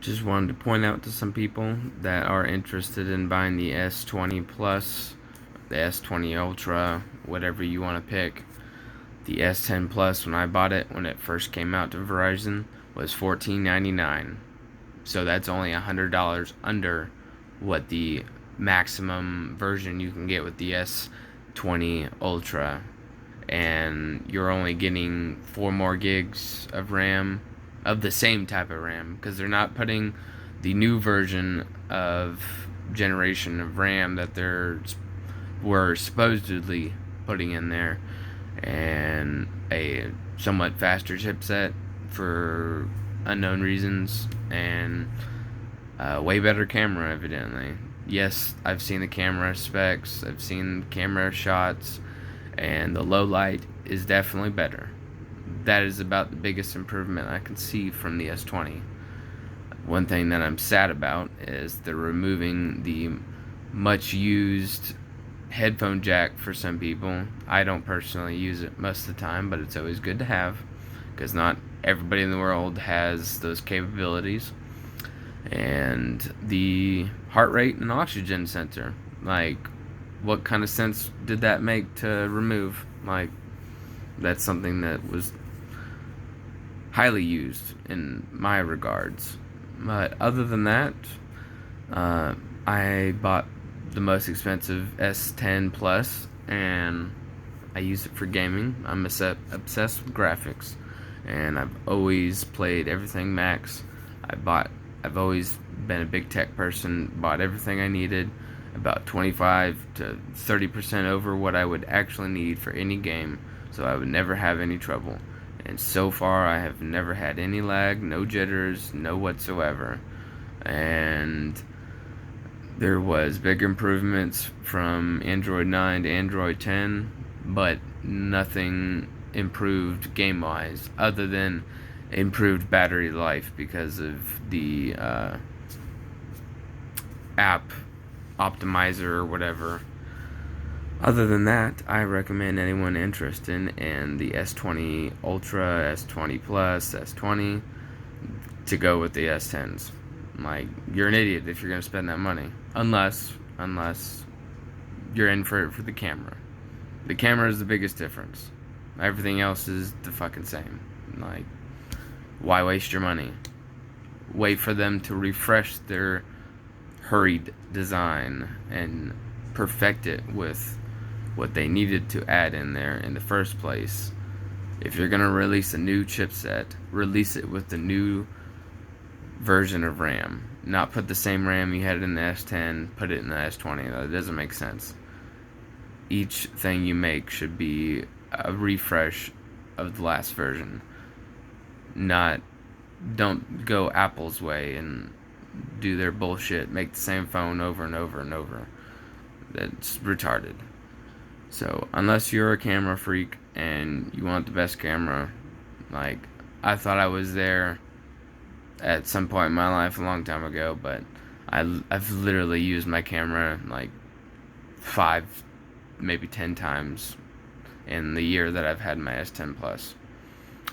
Just wanted to point out to some people that are interested in buying the S20 Plus, the S20 Ultra, whatever you want to pick. The S10 Plus, when I bought it, when it first came out to Verizon, was $14.99. So that's only $100 under what the maximum version you can get with the S20 Ultra. And you're only getting 4 more gigs of RAM, of the same type of RAM, because they're not putting the new version of generation of RAM that were supposedly putting in there, and a somewhat faster chipset for unknown reasons, and a way better camera, evidently. Yes, I've seen the camera specs, I've seen camera shots, and the low light is definitely better. That is about the biggest improvement I can see from the S20. One thing that I'm sad about is they're removing the much used headphone jack for some people. I don't personally use it most of the time, but it's always good to have, because not everybody in the world has those capabilities. And the heart rate and oxygen sensor, like, what kind of sense did that make to remove? Like, that's something that was highly used in my regards. But other than that, I bought the most expensive S10 Plus, and I use it for gaming. I'm obsessed with graphics, and I've always played everything max. I've always been a big tech person, bought everything I needed, about 25 to 30% over what I would actually need for any game, so I would never have any trouble. And so far, I have never had any lag, no jitters, no whatsoever. And there was big improvements from Android 9 to Android 10, but nothing improved game-wise, other than improved battery life because of the app optimizer or whatever. Other than that, I recommend anyone interested in the S20 Ultra, S20 Plus, S20 to go with the S10s. Like, you're an idiot if you're gonna spend that money, unless you're in for it for the camera. The camera is the biggest difference. Everything else is the fucking same. Like, why waste your money? Wait for them to refresh their hurried design and perfect it with what they needed to add in there in the first place. If you're gonna release a new chipset, release it with the new version of RAM. Not put the same RAM you had in the S10, put it in the S20. That doesn't make sense. Each thing you make should be a refresh of the last version. Not, don't go Apple's way and do their bullshit, make the same phone over and over and over. That's retarded. So, unless you're a camera freak and you want the best camera, like, I thought I was there at some point in my life a long time ago, but I've literally used my camera like 5, maybe 10 times in the year that I've had my S10 Plus.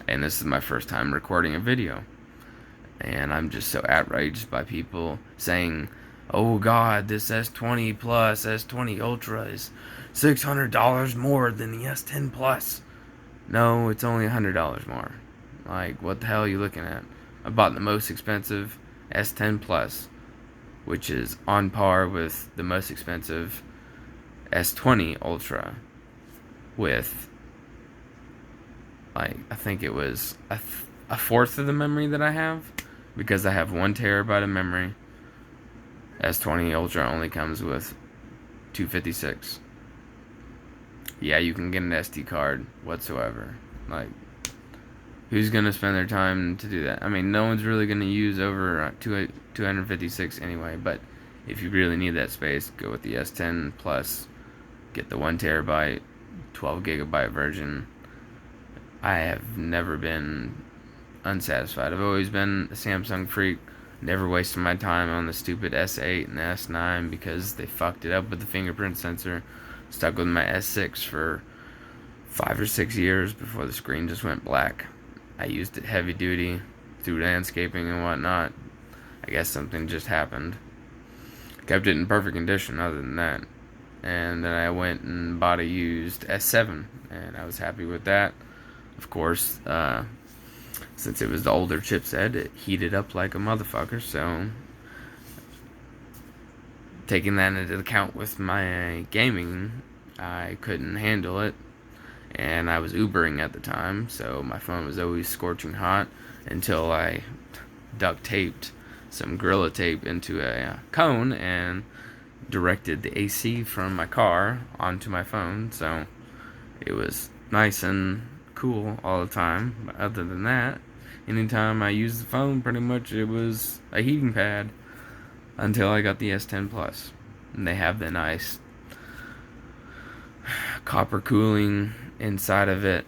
And this is my first time recording a video. And I'm just so outraged by people saying, oh god, this S20 Plus, S20 Ultra is $600 more than the S10 Plus. No, it's only $100 more. Like, what the hell are you looking at? I bought the most expensive S10 Plus, which is on par with the most expensive S20 Ultra, with, like, I think it was a fourth of the memory that I have, because I have 1 terabyte of memory. S20 Ultra only comes with 256. Yeah, you can get an SD card whatsoever. Like, who's gonna spend their time to do that? I mean, no one's really gonna use over 256 anyway. But if you really need that space, go with the S10 Plus. Get the 1 terabyte, 12 gigabyte version. I have never been unsatisfied. I've always been a Samsung freak. Never wasted my time on the stupid S8 and the S9 because they fucked it up with the fingerprint sensor. Stuck with my S6 for 5 or 6 years before the screen just went black. I used it heavy duty through landscaping and whatnot. I I guess something just happened. Kept it in perfect condition other than that. And then I went and bought a used S7, and I was happy with that. Of course, since it was the older chipset, it heated up like a motherfucker, so taking that into account with my gaming, I couldn't handle it, and I was Ubering at the time, so my phone was always scorching hot until I duct taped some Gorilla Tape into a cone and directed the AC from my car onto my phone, so it was nice and cool all the time. But other than that, anytime I used the phone, pretty much it was a heating pad until I got the S10 Plus. And they have the nice copper cooling inside of it,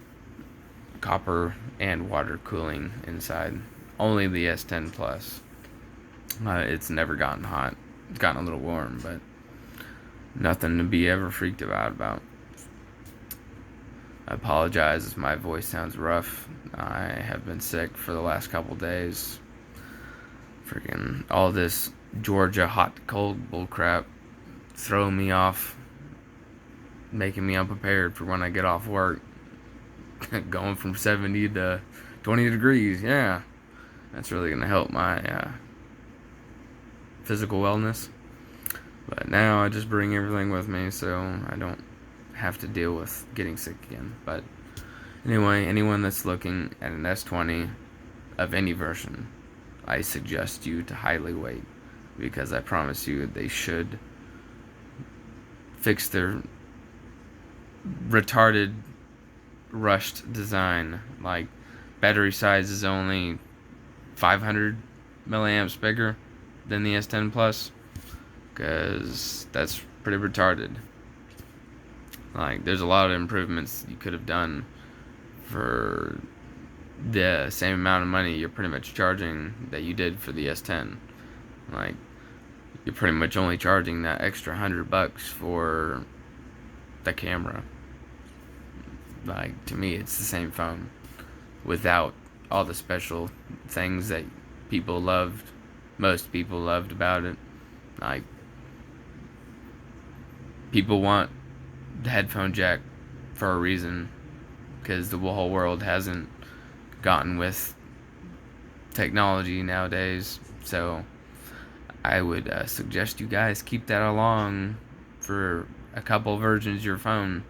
copper and water cooling inside. Only the S10 Plus. It's never gotten hot. It's gotten a little warm, but nothing to be ever freaked about. I apologize if my voice sounds rough. I have been sick for the last couple days. Freaking all this Georgia hot to cold bullcrap throwing me off, making me unprepared for when I get off work. Going from 70 to 20 degrees, yeah. That's really going to help my physical wellness. But now I just bring everything with me so I don't have to deal with getting sick again. But anyway, anyone that's looking at an S20 of any version, I suggest you to highly wait, because I promise you they should fix their retarded, rushed design. Like, battery size is only 500 milliamps bigger than the S10 Plus, because that's pretty retarded. Like, there's a lot of improvements you could have done for the same amount of money you're pretty much charging that you did for the S10. Like, you're pretty much only charging that extra $100 for the camera. Like, to me, it's the same phone without all the special things that people loved, most people loved about it. Like, people want the headphone jack for a reason, because the whole world hasn't gotten with technology nowadays. So I would suggest you guys keep that along for a couple versions of your phone.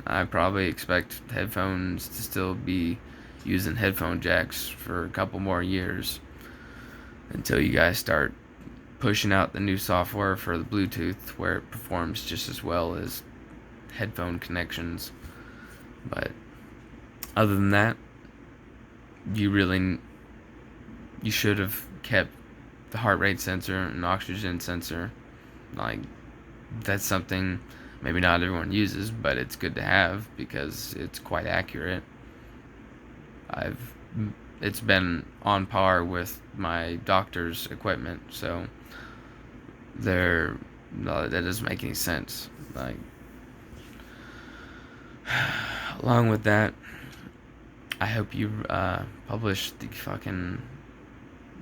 I probably expect headphones to still be using headphone jacks for a couple more years until you guys start pushing out the new software for the Bluetooth, where it performs just as well as headphone connections. But other than that, you should have kept the heart rate sensor and oxygen sensor. Like, that's something maybe not everyone uses, but it's good to have because it's quite accurate. It's been on par with my doctor's equipment, so that doesn't make any sense. Like, along with that, I hope you publish the fucking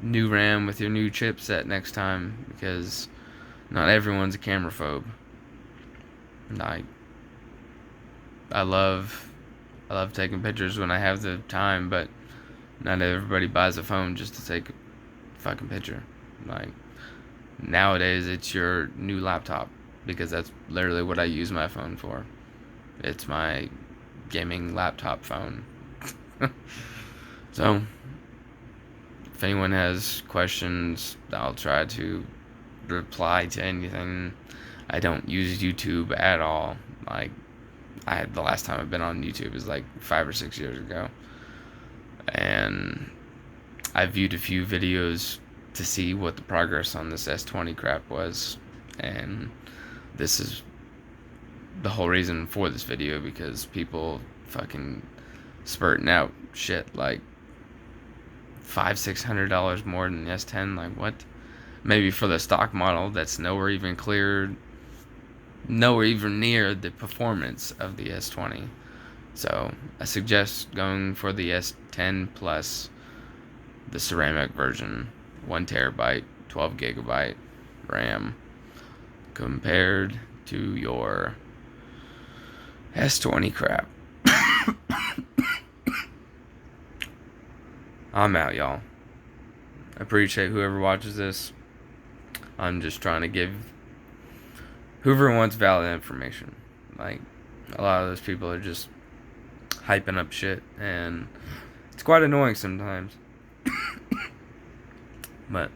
new RAM with your new chipset next time, because not everyone's a camera phobe. Like, I love taking pictures when I have the time, but not everybody buys a phone just to take a fucking picture. Like, nowadays it's your new laptop, because that's literally what I use my phone for. It's my gaming laptop phone. So, if anyone has questions, I'll try to reply to anything. I don't use YouTube at all. Like, the last time I've been on YouTube is like 5 or 6 years ago. And I viewed a few videos to see what the progress on this S20 crap was. And this is the whole reason for this video, because people fucking spurting out shit like $500-600 more than the S10. Like, what? Maybe for the stock model that's nowhere even near the performance of the S20. So I suggest going for the S10 Plus, the ceramic version. 1 terabyte, 12 gigabyte RAM compared to your S20 crap. I'm out, y'all. I appreciate whoever watches this. I'm just trying to give whoever wants valid information. Like, a lot of those people are just hyping up shit, and it's quite annoying sometimes. But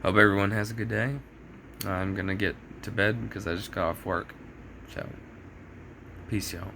hope everyone has a good day. I'm gonna get to bed because I just got off work. So, peace, y'all.